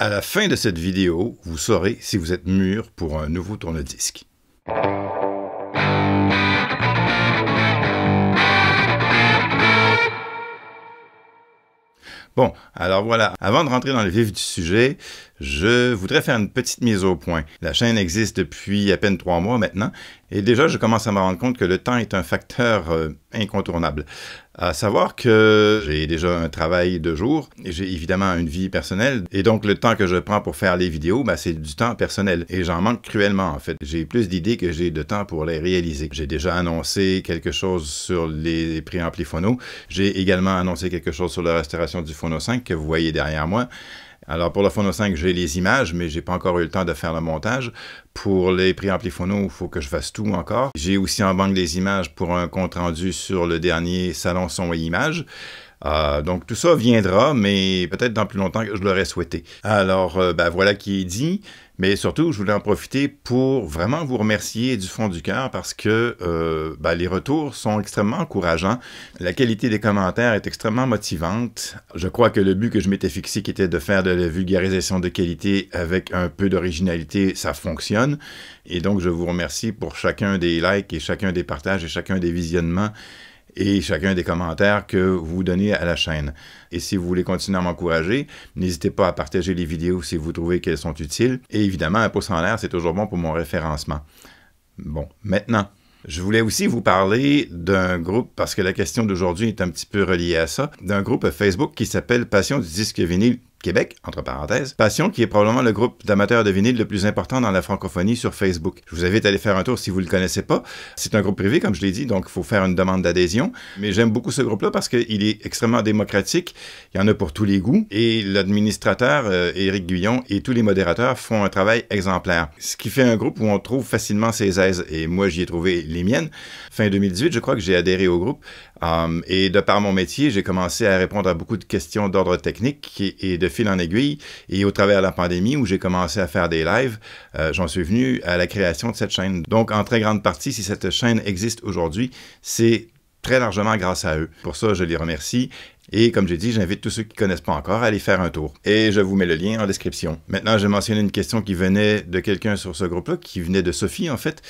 À la fin de cette vidéo, vous saurez si vous êtes mûr pour un nouveau tourne-disque. Bon, alors voilà, avant de rentrer dans le vif du sujet, je voudrais faire une petite mise au point. La chaîne existe depuis à peine 3 mois maintenant, et déjà je commence à me rendre compte que le temps est un facteur incontournable. À savoir que j'ai déjà un travail de jour, et j'ai évidemment une vie personnelle, et donc le temps que je prends pour faire les vidéos, c'est du temps personnel, et j'en manque cruellement en fait. J'ai plus d'idées que j'ai de temps pour les réaliser. J'ai déjà annoncé quelque chose sur les préamplis phono, j'ai également annoncé quelque chose sur la restauration du Phono 5 que vous voyez derrière moi. Alors pour le Phono 5, j'ai les images, mais j'ai pas encore eu le temps de faire le montage. Pour les préamplis phono, il faut que je fasse tout encore. J'ai aussi en banque des images pour un compte rendu sur le dernier salon son et images. Donc tout ça viendra, mais peut-être dans plus longtemps que je l'aurais souhaité. Alors voilà qui est dit, mais surtout je voulais en profiter pour vraiment vous remercier du fond du cœur parce que les retours sont extrêmement encourageants. La qualité des commentaires est extrêmement motivante. Je crois que le but que je m'étais fixé, qui était de faire de la vulgarisation de qualité avec un peu d'originalité, ça fonctionne. Et donc je vous remercie pour chacun des likes et chacun des partages et chacun des visionnements et chacun des commentaires que vous donnez à la chaîne. Et si vous voulez continuer à m'encourager, n'hésitez pas à partager les vidéos si vous trouvez qu'elles sont utiles. Et évidemment, un pouce en l'air, c'est toujours bon pour mon référencement. Bon, maintenant, je voulais aussi vous parler d'un groupe, parce que la question d'aujourd'hui est un petit peu reliée à ça, d'un groupe Facebook qui s'appelle Passion du disque vinyle Québec, entre parenthèses. Passion, qui est probablement le groupe d'amateurs de vinyle le plus important dans la francophonie sur Facebook. Je vous invite à aller faire un tour si vous ne le connaissez pas. C'est un groupe privé, comme je l'ai dit, donc il faut faire une demande d'adhésion. Mais j'aime beaucoup ce groupe-là parce qu'il est extrêmement démocratique. Il y en a pour tous les goûts. Et l'administrateur, Éric Guyon, et tous les modérateurs font un travail exemplaire. Ce qui fait un groupe où on trouve facilement ses aises. Et moi, j'y ai trouvé les miennes. Fin 2018, je crois que j'ai adhéré au groupe. Et de par mon métier, j'ai commencé à répondre à beaucoup de questions d'ordre technique et de fil en aiguille. Et au travers de la pandémie, où j'ai commencé à faire des lives, j'en suis venu à la création de cette chaîne. Donc, en très grande partie, si cette chaîne existe aujourd'hui, c'est très largement grâce à eux. Pour ça, je les remercie. Et comme j'ai dit, j'invite tous ceux qui ne connaissent pas encore à aller faire un tour. Et je vous mets le lien en description. Maintenant, j'ai mentionné une question qui venait de quelqu'un sur ce groupe-là, qui venait de Sophie, en fait,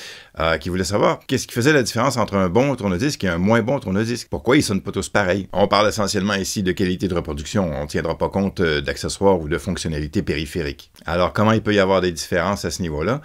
qui voulait savoir qu'est-ce qui faisait la différence entre un bon tourne-disque et un moins bon tourne-disque. Pourquoi ils ne sonnent pas tous pareils? On parle essentiellement ici de qualité de reproduction. On ne tiendra pas compte d'accessoires ou de fonctionnalités périphériques. Alors, comment il peut y avoir des différences à ce niveau-là?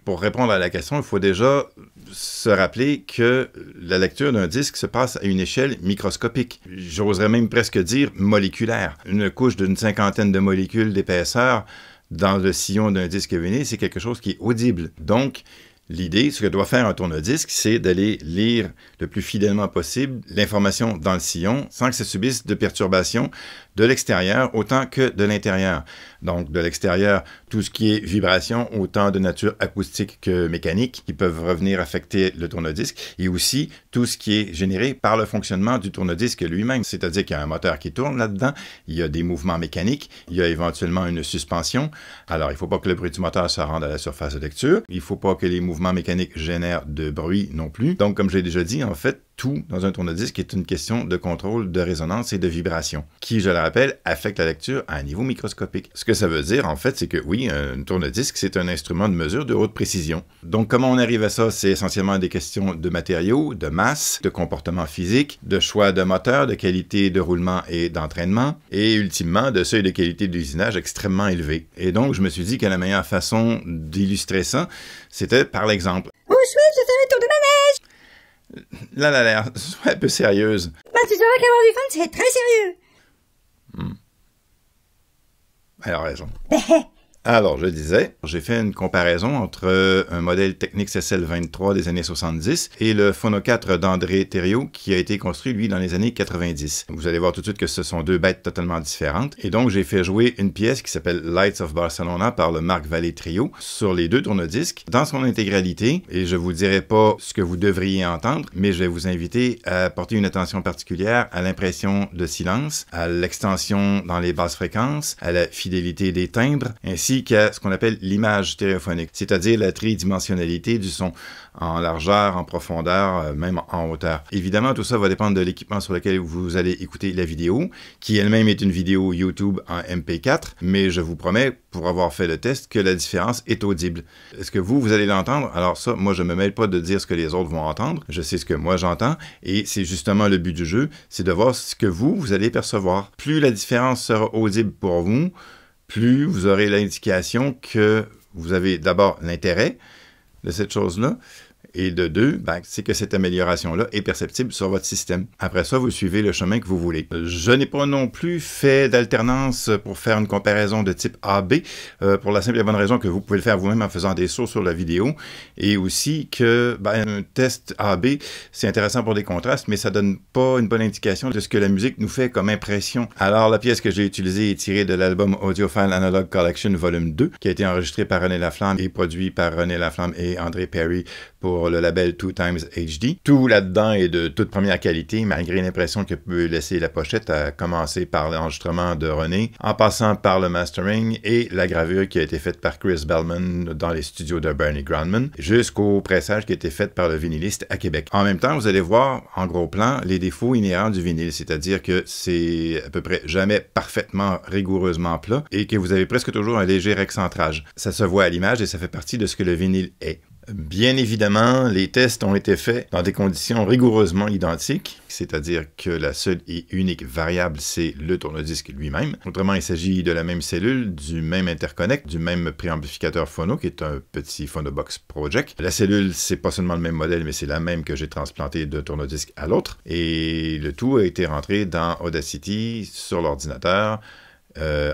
Pour répondre à la question, il faut déjà se rappeler que la lecture d'un disque se passe à une échelle microscopique. J'oserais même presque dire moléculaire. Une couche d'une 50aine de molécules d'épaisseur dans le sillon d'un disque vinyle, c'est quelque chose qui est audible. Donc, l'idée, ce que doit faire un tourne-disque, c'est d'aller lire le plus fidèlement possible l'information dans le sillon sans que ça subisse de perturbations de l'extérieur autant que de l'intérieur. Donc, de l'extérieur, tout ce qui est vibration, autant de nature acoustique que mécanique, qui peuvent revenir affecter le tourne-disque, et aussi tout ce qui est généré par le fonctionnement du tourne-disque lui-même. C'est-à-dire qu'il y a un moteur qui tourne là-dedans, il y a des mouvements mécaniques, il y a éventuellement une suspension. Alors, il ne faut pas que le bruit du moteur se rende à la surface de lecture, il ne faut pas que les mouvements mécaniques génèrent de bruit non plus. Donc, comme j'ai déjà dit, en fait, tout dans un tourne-disque est une question de contrôle de résonance et de vibration, qui, je le rappelle, affecte la lecture à un niveau microscopique. Ce que ça veut dire, en fait, c'est que oui, un tourne-disque, c'est un instrument de mesure de haute précision. Donc, comment on arrive à ça? C'est essentiellement des questions de matériaux, de masse, de comportement physique, de choix de moteur, de qualité de roulement et d'entraînement, et ultimement, de seuil de qualité d'usinage extrêmement élevé. Et donc, je me suis dit que la meilleure façon d'illustrer ça, c'était par l'exemple. Oh, chouette, je fais un tour de manège! Là, là, là, sois un peu sérieuse. Tu sauras qu'avoir du fun, c'est très sérieux. Elle a raison. Alors, je disais, j'ai fait une comparaison entre un modèle Technics SL23 des années 70 et le Phono 4 d'André Thériault qui a été construit, lui, dans les années 90. Vous allez voir tout de suite que ce sont deux bêtes totalement différentes. Et donc, j'ai fait jouer une pièce qui s'appelle Lights of Barcelona par le Marc Vallée Trio sur les deux tourne-disques dans son intégralité. Et je vous dirai pas ce que vous devriez entendre, mais je vais vous inviter à porter une attention particulière à l'impression de silence, à l'extension dans les basses fréquences, à la fidélité des timbres, ainsi ainsi qu'à ce qu'on appelle l'image stéréophonique, c'est-à-dire la tridimensionnalité du son en largeur, en profondeur, même en hauteur. Évidemment, tout ça va dépendre de l'équipement sur lequel vous allez écouter la vidéo, qui elle-même est une vidéo YouTube en MP4, mais je vous promets, pour avoir fait le test, que la différence est audible. Est-ce que vous allez l'entendre? Alors ça, moi, je me mêle pas de dire ce que les autres vont entendre. Je sais ce que moi j'entends, et c'est justement le but du jeu, c'est de voir ce que vous allez percevoir. Plus la différence sera audible pour vous, plus vous aurez l'indication que vous avez d'abord l'intérêt de cette chose-là, et de deux, ben, c'est que cette amélioration-là est perceptible sur votre système. Après ça, vous suivez le chemin que vous voulez. Je n'ai pas non plus fait d'alternance pour faire une comparaison de type A-B, pour la simple et bonne raison que vous pouvez le faire vous-même en faisant des sauts sur la vidéo, et aussi que ben, un test A-B, c'est intéressant pour des contrastes, mais ça donne pas une bonne indication de ce que la musique nous fait comme impression. Alors, la pièce que j'ai utilisée est tirée de l'album Audiophile Analog Collection Volume 2, qui a été enregistré par René Laflamme et produit par René Laflamme et André Perry pour le label 2Times HD. Tout là-dedans est de toute première qualité, malgré l'impression que peut laisser la pochette, à commencer par l'enregistrement de René, en passant par le mastering et la gravure qui a été faite par Chris Bellman dans les studios de Bernie Grundman, jusqu'au pressage qui a été fait par le vinyliste à Québec. En même temps, vous allez voir, en gros plan, les défauts inhérents du vinyle, c'est-à-dire que c'est à peu près jamais parfaitement rigoureusement plat et que vous avez presque toujours un léger excentrage. Ça se voit à l'image et ça fait partie de ce que le vinyle est. Bien évidemment, les tests ont été faits dans des conditions rigoureusement identiques, c'est-à-dire que la seule et unique variable, c'est le tourne-disque lui-même. Autrement, il s'agit de la même cellule, du même interconnect, du même préamplificateur phono, qui est un petit Phonobox Project. La cellule, c'est pas seulement le même modèle, mais c'est la même que j'ai transplanté d'un tourne-disque à l'autre. Et le tout a été rentré dans Audacity sur l'ordinateur,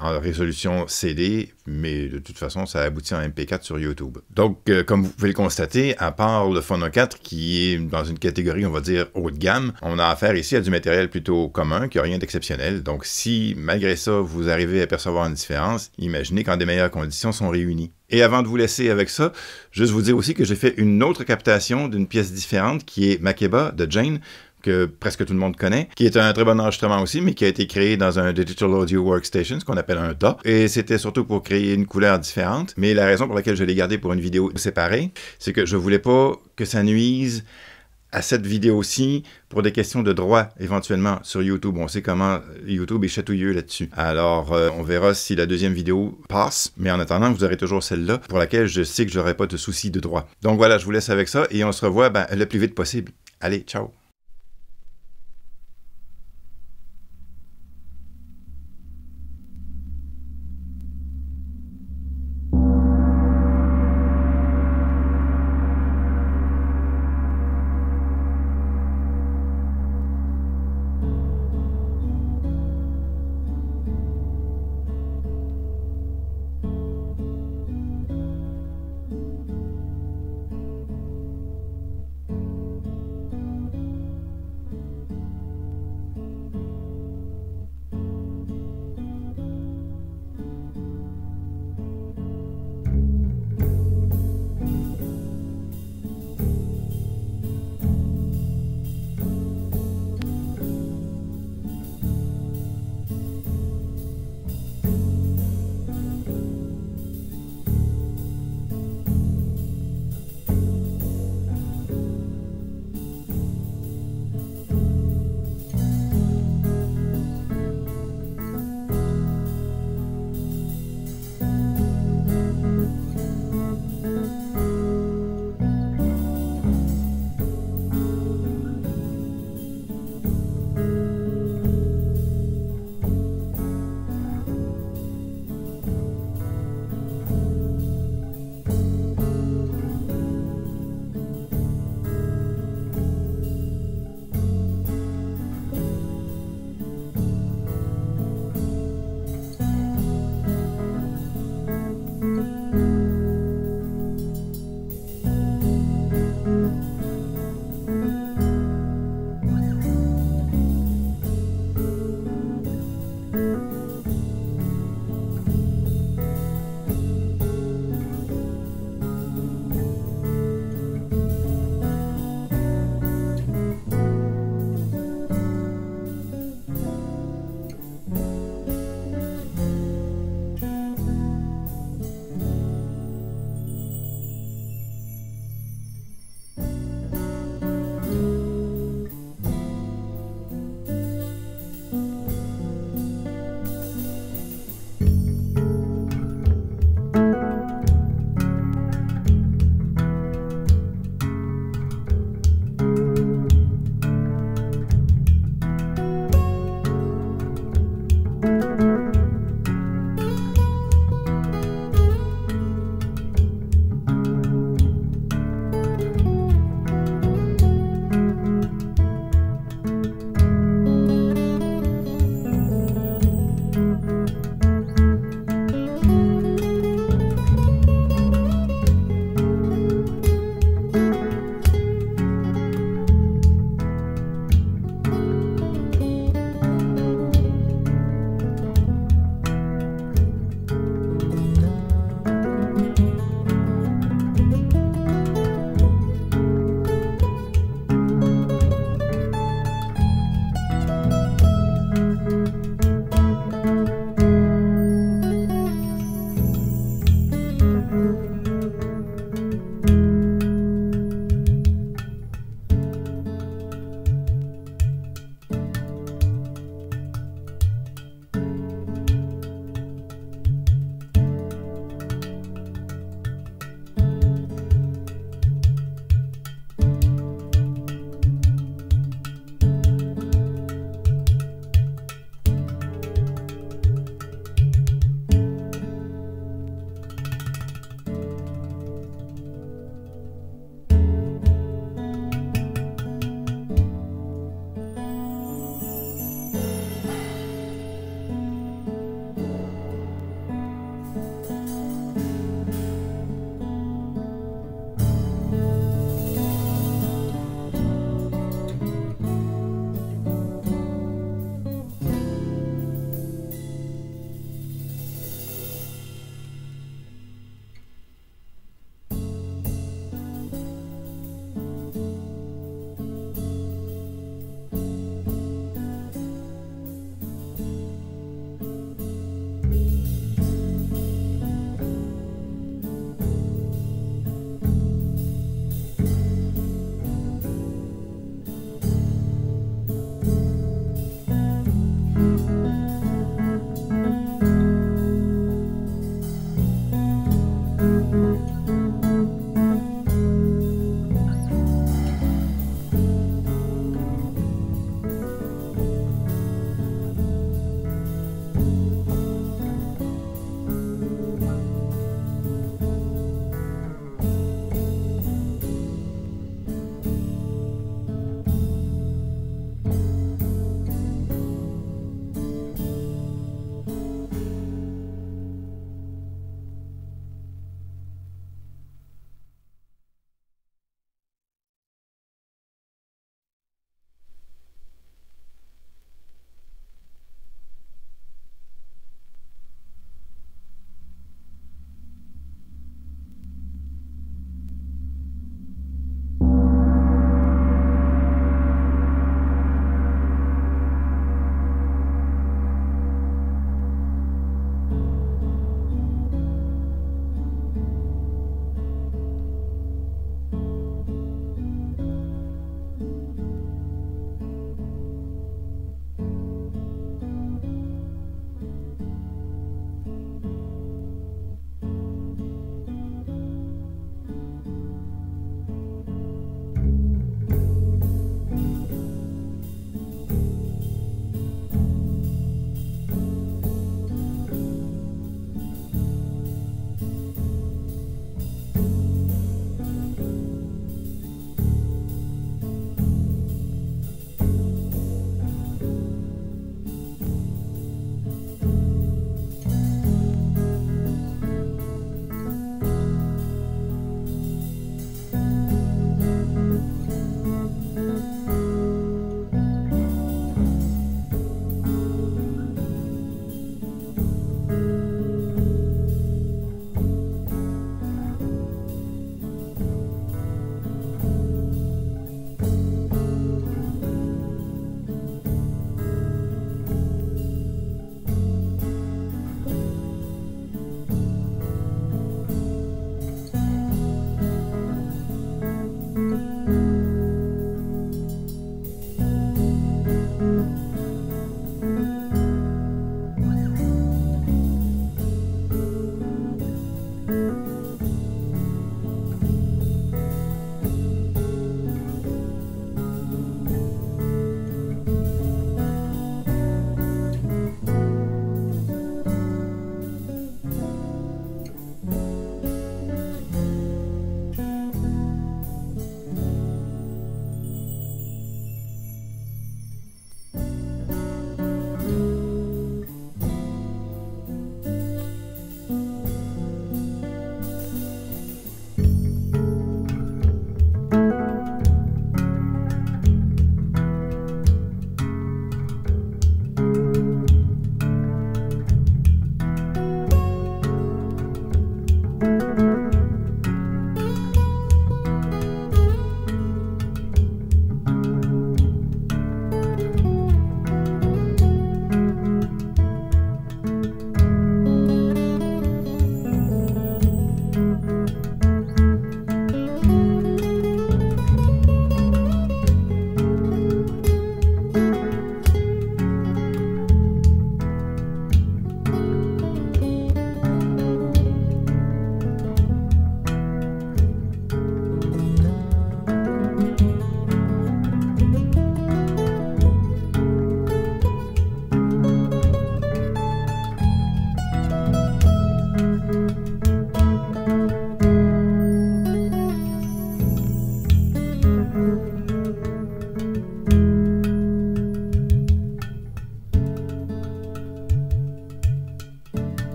en résolution CD, mais de toute façon, ça aboutit en MP4 sur YouTube. Donc, comme vous pouvez le constater, à part le Phono 4, qui est dans une catégorie, on va dire, haut de gamme, on a affaire ici à du matériel plutôt commun, qui n'a rien d'exceptionnel. Donc, si, malgré ça, vous arrivez à percevoir une différence, imaginez quand des meilleures conditions sont réunies. Et avant de vous laisser avec ça, juste vous dire aussi que j'ai fait une autre captation d'une pièce différente, qui est Makeba, de Jane, que presque tout le monde connaît, qui est un très bon enregistrement aussi, mais qui a été créé dans un Digital Audio Workstation, ce qu'on appelle un DAW, et c'était surtout pour créer une couleur différente, mais la raison pour laquelle je l'ai gardé pour une vidéo séparée, c'est que je voulais pas que ça nuise à cette vidéo-ci pour des questions de droit, éventuellement, sur YouTube. On sait comment YouTube est chatouilleux là-dessus. Alors, on verra si la deuxième vidéo passe, mais en attendant, vous aurez toujours celle-là, pour laquelle je sais que j'aurai pas de soucis de droit. Donc voilà, je vous laisse avec ça, et on se revoit le plus vite possible. Allez, ciao!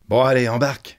Bon, allez, embarque.